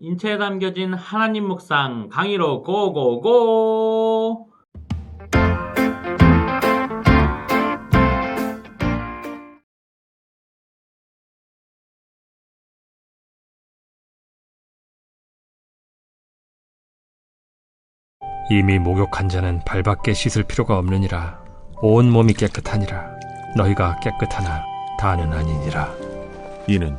인체에 담겨진 하나님 묵상 강의로 고고고! 이미 목욕한 자는 발밖에 씻을 필요가 없느니라. 온 몸이 깨끗하니라. 너희가 깨끗하나 다는 아니니라. 이는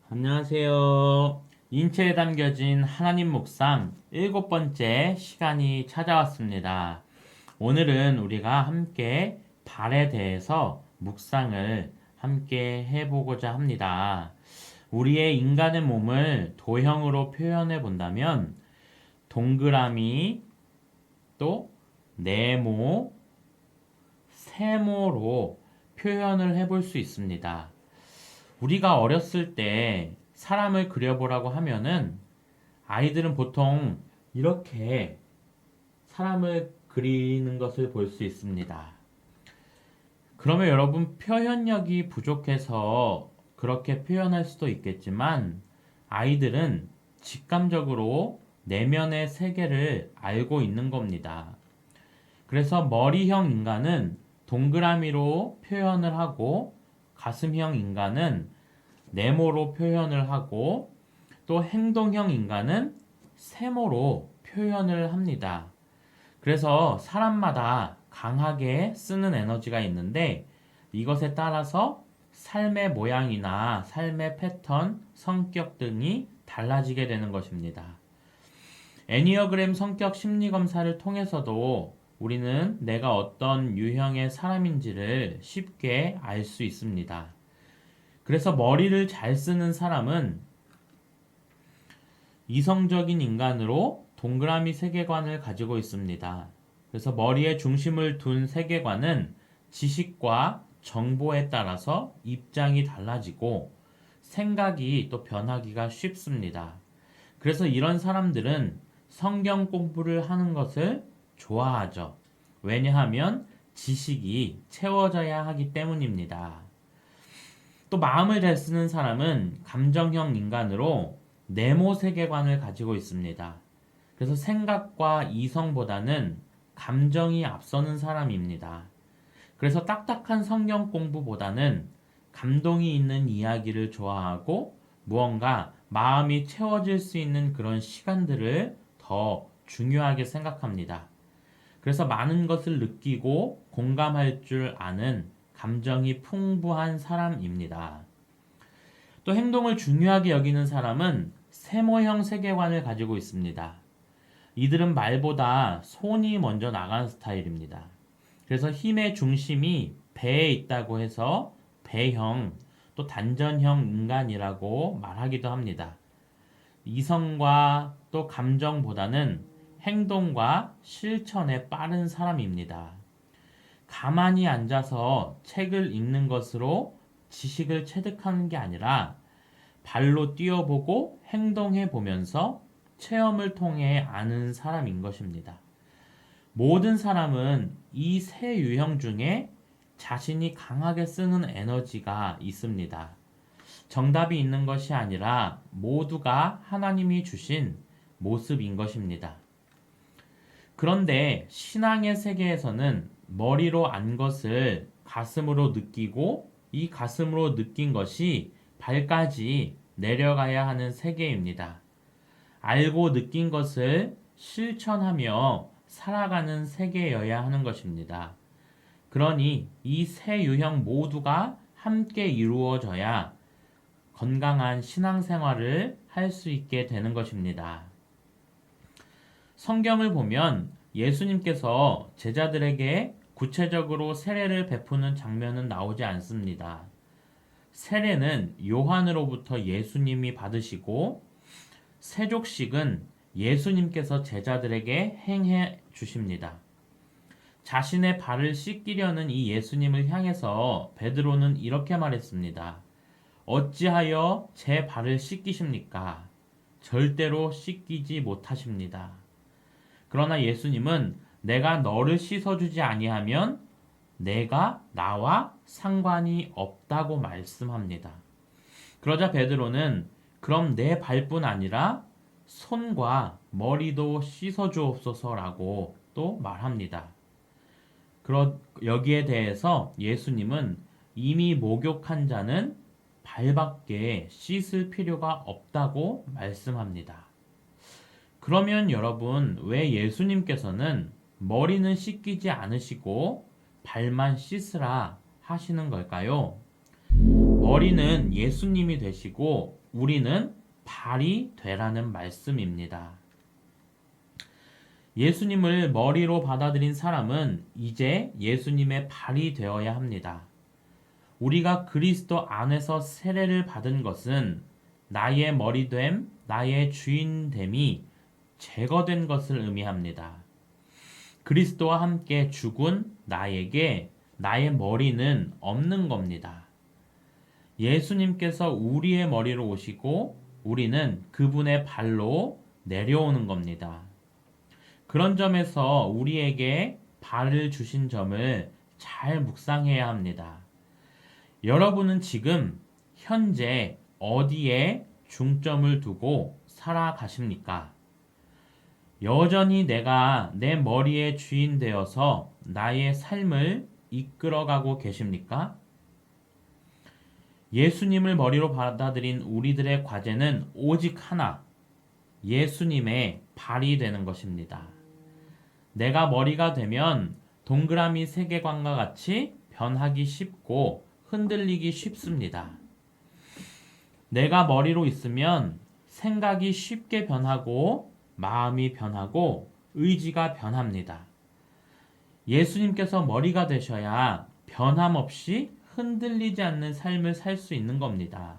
안녕하세요. 인체에 담겨진 하나님 묵상 7번째 시간이 찾아왔습니다. 오늘은 우리가 함께 발에 대해서 묵상을 함께 해보고자 합니다. 우리의 인간의 몸을 도형으로 표현해 본다면 동그라미, 또 네모, 세모로 표현을 해볼 수 있습니다. 우리가 어렸을 때 사람을 그려보라고 하면은 아이들은 보통 이렇게 사람을 그리는 것을 볼 수 있습니다. 그러면 여러분, 표현력이 부족해서 그렇게 표현할 수도 있겠지만 아이들은 직감적으로 내면의 세계를 알고 있는 겁니다. 그래서 머리형 인간은 동그라미로 표현을 하고, 가슴형 인간은 네모로 표현을 하고, 또 행동형 인간은 세모로 표현을 합니다. 그래서 사람마다 강하게 쓰는 에너지가 있는데 이것에 따라서 삶의 모양이나 삶의 패턴, 성격 등이 달라지게 되는 것입니다. 애니어그램 성격 심리 검사를 통해서도 우리는 내가 어떤 유형의 사람인지를 쉽게 알 수 있습니다. 그래서 머리를 잘 쓰는 사람은 이성적인 인간으로 동그라미 세계관을 가지고 있습니다. 그래서 머리에 중심을 둔 세계관은 지식과 정보에 따라서 입장이 달라지고 생각이 또 변하기가 쉽습니다. 그래서 이런 사람들은 성경 공부를 하는 것을 좋아하죠. 왜냐하면 지식이 채워져야 하기 때문입니다. 또 마음을 잘 쓰는 사람은 감정형 인간으로 네모 세계관을 가지고 있습니다. 그래서 생각과 이성보다는 감정이 앞서는 사람입니다. 그래서 딱딱한 성경 공부보다는 감동이 있는 이야기를 좋아하고 무언가 마음이 채워질 수 있는 그런 시간들을 더 중요하게 생각합니다. 그래서 많은 것을 느끼고 공감할 줄 아는 감정이 풍부한 사람입니다. 또 행동을 중요하게 여기는 사람은 세모형 세계관을 가지고 있습니다. 이들은 말보다 손이 먼저 나가는 스타일입니다. 그래서 힘의 중심이 배에 있다고 해서 배형, 또 단전형 인간이라고 말하기도 합니다. 이성과 또 감정보다는 행동과 실천에 빠른 사람입니다. 가만히 앉아서 책을 읽는 것으로 지식을 체득하는 게 아니라 발로 뛰어보고 행동해 보면서 체험을 통해 아는 사람인 것입니다. 모든 사람은 이 세 유형 중에 자신이 강하게 쓰는 에너지가 있습니다. 정답이 있는 것이 아니라 모두가 하나님이 주신 모습인 것입니다. 그런데 신앙의 세계에서는 머리로 안 것을 가슴으로 느끼고 이 가슴으로 느낀 것이 발까지 내려가야 하는 세계입니다. 알고 느낀 것을 실천하며 살아가는 세계여야 하는 것입니다. 그러니 이 세 유형 모두가 함께 이루어져야 건강한 신앙생활을 할 수 있게 되는 것입니다. 성경을 보면 예수님께서 제자들에게 구체적으로 세례를 베푸는 장면은 나오지 않습니다. 세례는 요한으로부터 예수님이 받으시고 세족식은 예수님께서 제자들에게 행해 주십니다. 자신의 발을 씻기려는 이 예수님을 향해서 베드로는 이렇게 말했습니다. 어찌하여 제 발을 씻기십니까? 절대로 씻기지 못하십니다. 그러나 예수님은 내가 너를 씻어주지 아니하면 내가 나와 상관이 없다고 말씀합니다. 그러자 베드로는 그럼 내 발뿐 아니라 손과 머리도 씻어 주옵소서라고 또 말합니다. 여기에 대해서 예수님은 이미 목욕한 자는 발밖에 씻을 필요가 없다고 말씀합니다. 그러면 여러분, 왜 예수님께서는 머리는 씻기지 않으시고 발만 씻으라 하시는 걸까요? 머리는 예수님이 되시고 우리는 발이 되라는 말씀입니다. 예수님을 머리로 받아들인 사람은 이제 예수님의 발이 되어야 합니다. 우리가 그리스도 안에서 세례를 받은 것은 나의 머리됨, 나의 주인됨이 제거된 것을 의미합니다. 그리스도와 함께 죽은 나에게 나의 머리는 없는 겁니다. 예수님께서 우리의 머리로 오시고 우리는 그분의 발로 내려오는 겁니다. 그런 점에서 우리에게 발을 주신 점을 잘 묵상해야 합니다. 여러분은 지금 현재 어디에 중점을 두고 살아가십니까? 여전히 내가 내 머리의 주인 되어서 나의 삶을 이끌어가고 계십니까? 예수님을 머리로 받아들인 우리들의 과제는 오직 하나, 예수님의 발이 되는 것입니다. 내가 머리가 되면 동그라미 세계관과 같이 변하기 쉽고 흔들리기 쉽습니다. 내가 머리로 있으면 생각이 쉽게 변하고 마음이 변하고 의지가 변합니다. 예수님께서 머리가 되셔야 변함없이 흔들리지 않는 삶을 살 수 있는 겁니다.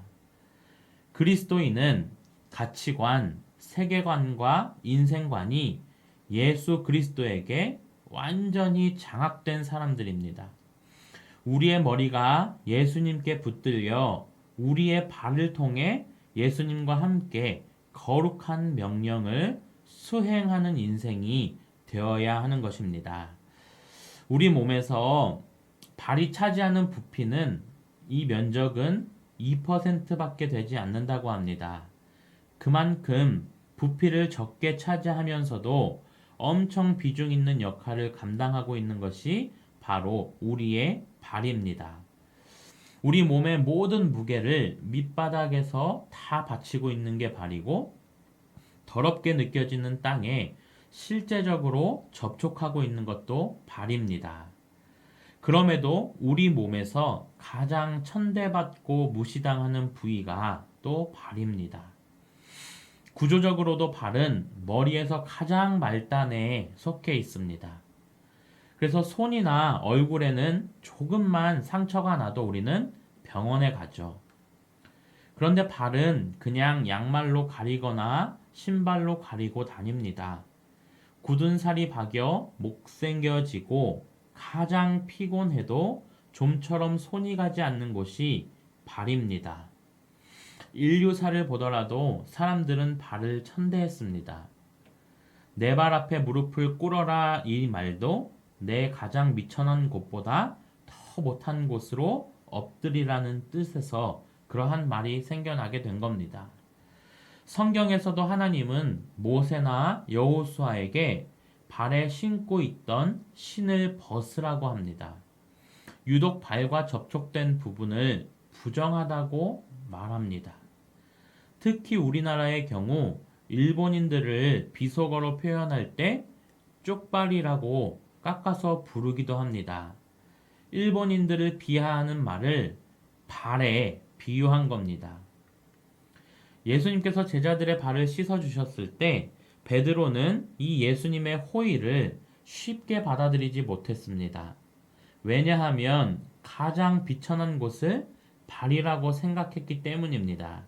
그리스도인은 가치관, 세계관과 인생관이 예수 그리스도에게 완전히 장악된 사람들입니다. 우리의 머리가 예수님께 붙들려 우리의 발을 통해 예수님과 함께 거룩한 명령을 수행하는 인생이 되어야 하는 것입니다. 우리 몸에서 발이 차지하는 부피는 이 면적은 2%밖에 되지 않는다고 합니다. 그만큼 부피를 적게 차지하면서도 엄청 비중 있는 역할을 감당하고 있는 것이 바로 우리의 발입니다. 우리 몸의 모든 무게를 밑바닥에서 다 받치고 있는 게 발이고 더럽게 느껴지는 땅에 실제적으로 접촉하고 있는 것도 발입니다. 그럼에도 우리 몸에서 가장 천대받고 무시당하는 부위가 또 발입니다. 구조적으로도 발은 머리에서 가장 말단에 속해 있습니다. 그래서 손이나 얼굴에는 조금만 상처가 나도 우리는 병원에 가죠. 그런데 발은 그냥 양말로 가리거나 신발로 가리고 다닙니다. 굳은 살이 박여 못생겨지고 가장 피곤해도 좀처럼 손이 가지 않는 곳이 발입니다. 인류사를 보더라도 사람들은 발을 천대했습니다. 내 발 앞에 무릎을 꿇어라 이 말도 내 가장 미천한 곳보다 더 못한 곳으로 엎드리라는 뜻에서 그러한 말이 생겨나게 된 겁니다. 성경에서도 하나님은 모세나 여호수아에게 발에 신고 있던 신을 벗으라고 합니다. 유독 발과 접촉된 부분을 부정하다고 말합니다. 특히 우리나라의 경우 일본인들을 비속어로 표현할 때 쪽발이라고 깎아서 부르기도 합니다. 일본인들을 비하하는 말을 발에 비유한 겁니다. 예수님께서 제자들의 발을 씻어주셨을 때 베드로는 이 예수님의 호의를 쉽게 받아들이지 못했습니다. 왜냐하면 가장 비천한 곳을 발이라고 생각했기 때문입니다.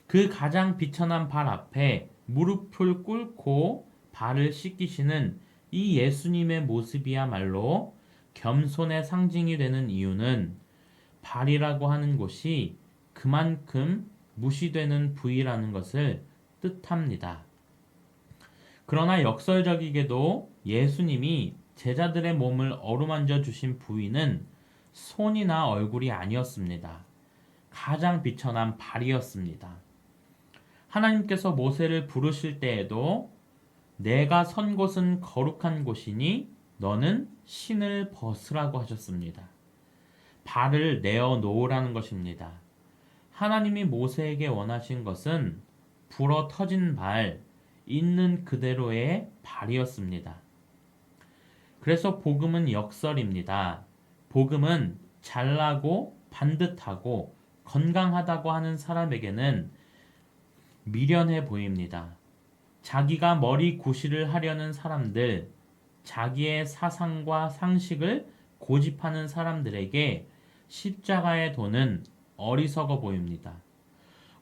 그 가장 비천한 발 앞에 무릎을 꿇고 발을 씻기시는 이 예수님의 모습이야말로 겸손의 상징이 되는 이유는 발이라고 하는 곳이 그만큼 무시되는 부위라는 것을 뜻합니다. 그러나 역설적이게도 예수님이 제자들의 몸을 어루만져 주신 부위는 손이나 얼굴이 아니었습니다. 가장 비천한 발이었습니다. 하나님께서 모세를 부르실 때에도 내가 선 곳은 거룩한 곳이니 너는 신을 벗으라고 하셨습니다. 발을 내어 놓으라는 것입니다. 하나님이 모세에게 원하신 것은 불어 터진 발, 있는 그대로의 발이었습니다. 그래서 복음은 역설입니다. 복음은 잘나고 반듯하고 건강하다고 하는 사람에게는 미련해 보입니다. 자기가 머리 구실을 하려는 사람들, 자기의 사상과 상식을 고집하는 사람들에게 십자가의 도는 어리석어 보입니다.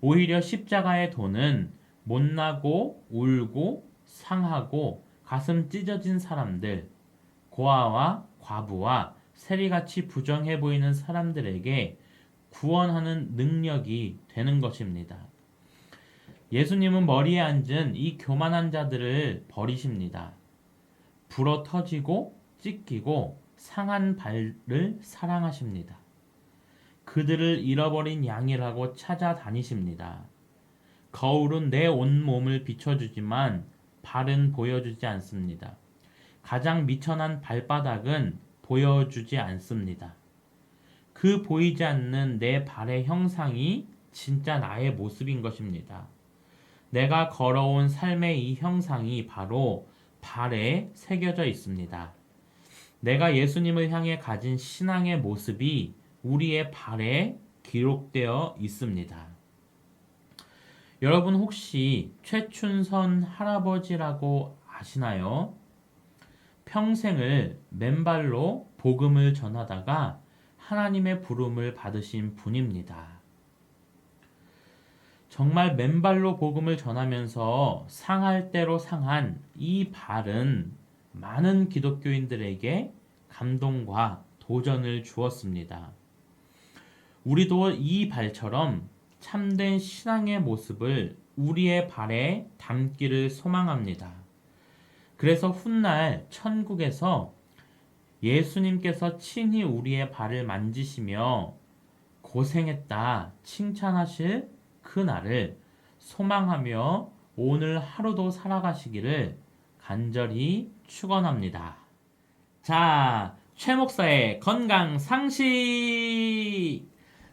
오히려 십자가의 도는 못나고 울고 상하고 가슴 찢어진 사람들, 고아와 과부와 세리같이 부정해 보이는 사람들에게 구원하는 능력이 되는 것입니다. 예수님은 머리에 앉은 이 교만한 자들을 버리십니다. 불어 터지고 찢기고 상한 발을 사랑하십니다. 그들을 잃어버린 양이라고 찾아다니십니다. 거울은 내 온몸을 비춰주지만 발은 보여주지 않습니다. 가장 미천한 발바닥은 보여주지 않습니다. 그 보이지 않는 내 발의 형상이 진짜 나의 모습인 것입니다. 내가 걸어온 삶의 이 형상이 바로 발에 새겨져 있습니다. 내가 예수님을 향해 가진 신앙의 모습이 우리의 발에 기록되어 있습니다. 여러분 혹시 최춘선 할아버지라고 아시나요? 평생을 맨발로 복음을 전하다가 하나님의 부름을 받으신 분입니다. 정말 맨발로 복음을 전하면서 상할 대로 상한 이 발은 많은 기독교인들에게 감동과 도전을 주었습니다. 우리도 이 발처럼 참된 신앙의 모습을 우리의 발에 담기를 소망합니다. 그래서 훗날 천국에서 예수님께서 친히 우리의 발을 만지시며 고생했다 칭찬하실 그 날을 소망하며 오늘 하루도 살아가시기를 간절히 축원합니다. 자, 최 목사의 건강 상식.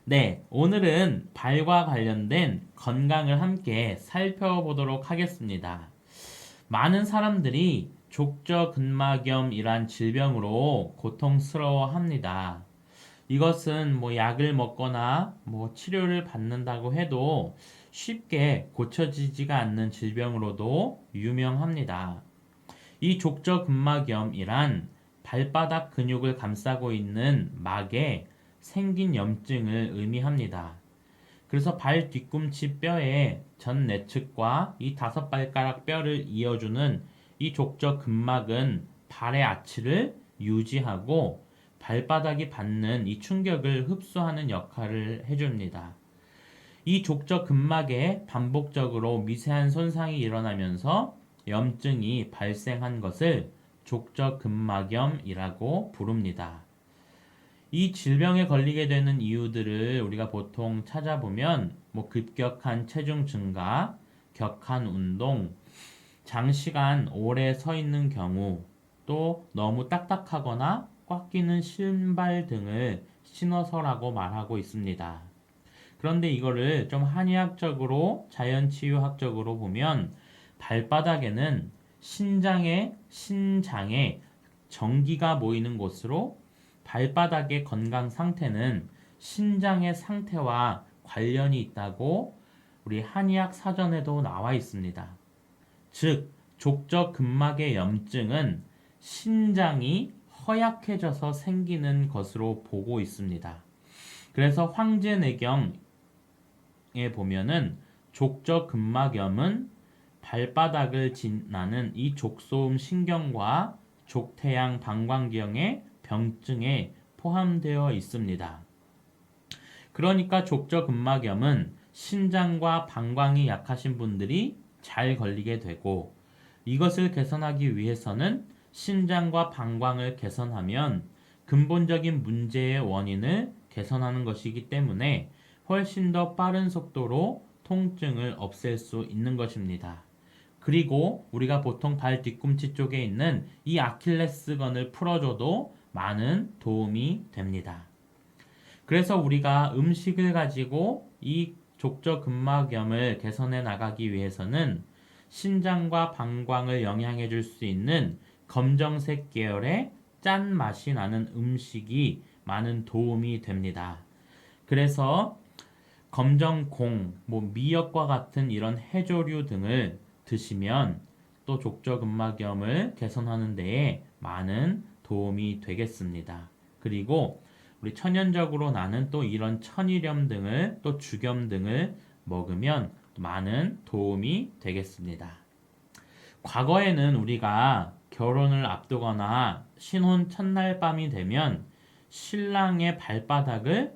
네, 오늘은 발과 관련된 건강을 함께 살펴보도록 하겠습니다. 많은 사람들이 족저근막염이란 질병으로 고통스러워합니다. 이것은 약을 먹거나 치료를 받는다고 해도 쉽게 고쳐지지가 않는 질병으로도 유명합니다. 이 족저근막염이란 발바닥 근육을 감싸고 있는 막에 생긴 염증을 의미합니다. 그래서 발 뒤꿈치 뼈의 전 내측과 이 5발가락 뼈를 이어주는 이 족저근막은 발의 아치를 유지하고 발바닥이 받는 이 충격을 흡수하는 역할을 해줍니다. 이 족저근막에 반복적으로 미세한 손상이 일어나면서 염증이 발생한 것을 족저근막염이라고 부릅니다. 이 질병에 걸리게 되는 이유들을 우리가 보통 찾아보면 급격한 체중 증가, 격한 운동, 장시간 오래 서 있는 경우, 또 너무 딱딱하거나 꽉 끼는 신발 등을 신어서라고 말하고 있습니다. 그런데 이거를 좀 한의학적으로 자연치유학적으로 보면 발바닥에는 신장에 전기가 모이는 곳으로 발바닥의 건강 상태는 신장의 상태와 관련이 있다고 우리 한의학 사전에도 나와 있습니다. 즉, 족저근막의 염증은 신장이 허약해져서 생기는 것으로 보고 있습니다. 그래서 황제내경에 보면은 족저근막염은 발바닥을 지나는 이 족소음 신경과 족태양 방광경의 병증에 포함되어 있습니다. 그러니까 족저근막염은 신장과 방광이 약하신 분들이 잘 걸리게 되고, 이것을 개선하기 위해서는 신장과 방광을 개선하면 근본적인 문제의 원인을 개선하는 것이기 때문에 훨씬 더 빠른 속도로 통증을 없앨 수 있는 것입니다. 그리고 우리가 보통 발 뒤꿈치 쪽에 있는 이 아킬레스건을 풀어줘도 많은 도움이 됩니다. 그래서 우리가 음식을 가지고 이 족저근막염을 개선해 나가기 위해서는 신장과 방광을 영양해 줄 수 있는 검정색 계열의 짠 맛이 나는 음식이 많은 도움이 됩니다. 그래서 검정콩, 미역과 같은 이런 해조류 등을 드시면 또 족저근막염을 개선하는 데에 많은 도움이 되겠습니다. 그리고 우리 천연적으로 나는 또 이런 천일염 등을 또 죽염 등을 먹으면 많은 도움이 되겠습니다. 과거에는 우리가 결혼을 앞두거나 신혼 첫날 밤이 되면 신랑의 발바닥을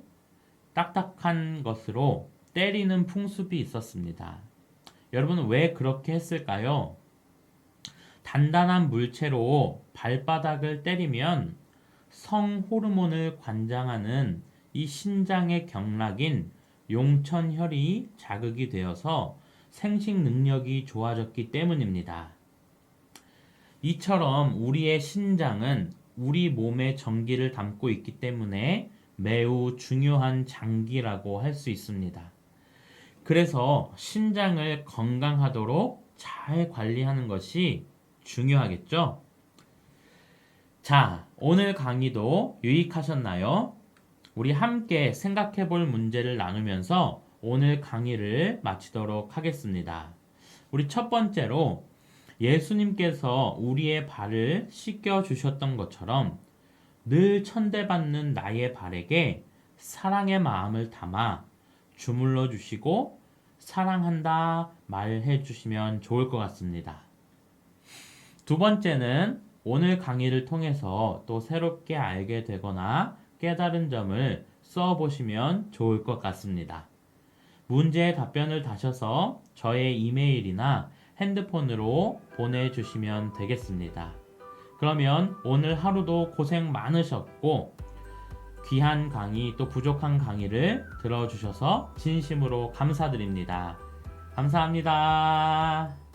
딱딱한 것으로 때리는 풍습이 있었습니다. 여러분 왜 그렇게 했을까요? 단단한 물체로 발바닥을 때리면 성 호르몬을 관장하는 이 신장의 경락인 용천혈이 자극이 되어서 생식 능력이 좋아졌기 때문입니다. 이처럼 우리의 신장은 우리 몸의 전기를 담고 있기 때문에 매우 중요한 장기라고 할 수 있습니다. 그래서 신장을 건강하도록 잘 관리하는 것이 중요하겠죠? 자, 오늘 강의도 유익하셨나요? 우리 함께 생각해 볼 문제를 나누면서 오늘 강의를 마치도록 하겠습니다. 우리 첫 번째로 예수님께서 우리의 발을 씻겨 주셨던 것처럼 늘 천대받는 나의 발에게 사랑의 마음을 담아 주물러 주시고 사랑한다 말해 주시면 좋을 것 같습니다. 두 번째는 오늘 강의를 통해서 또 새롭게 알게 되거나 깨달은 점을 써보시면 좋을 것 같습니다. 문제의 답변을 다셔서 저의 이메일이나 핸드폰으로 보내주시면 되겠습니다. 그러면 오늘 하루도 고생 많으셨고 귀한 강의 또 부족한 강의를 들어주셔서 진심으로 감사드립니다. 감사합니다.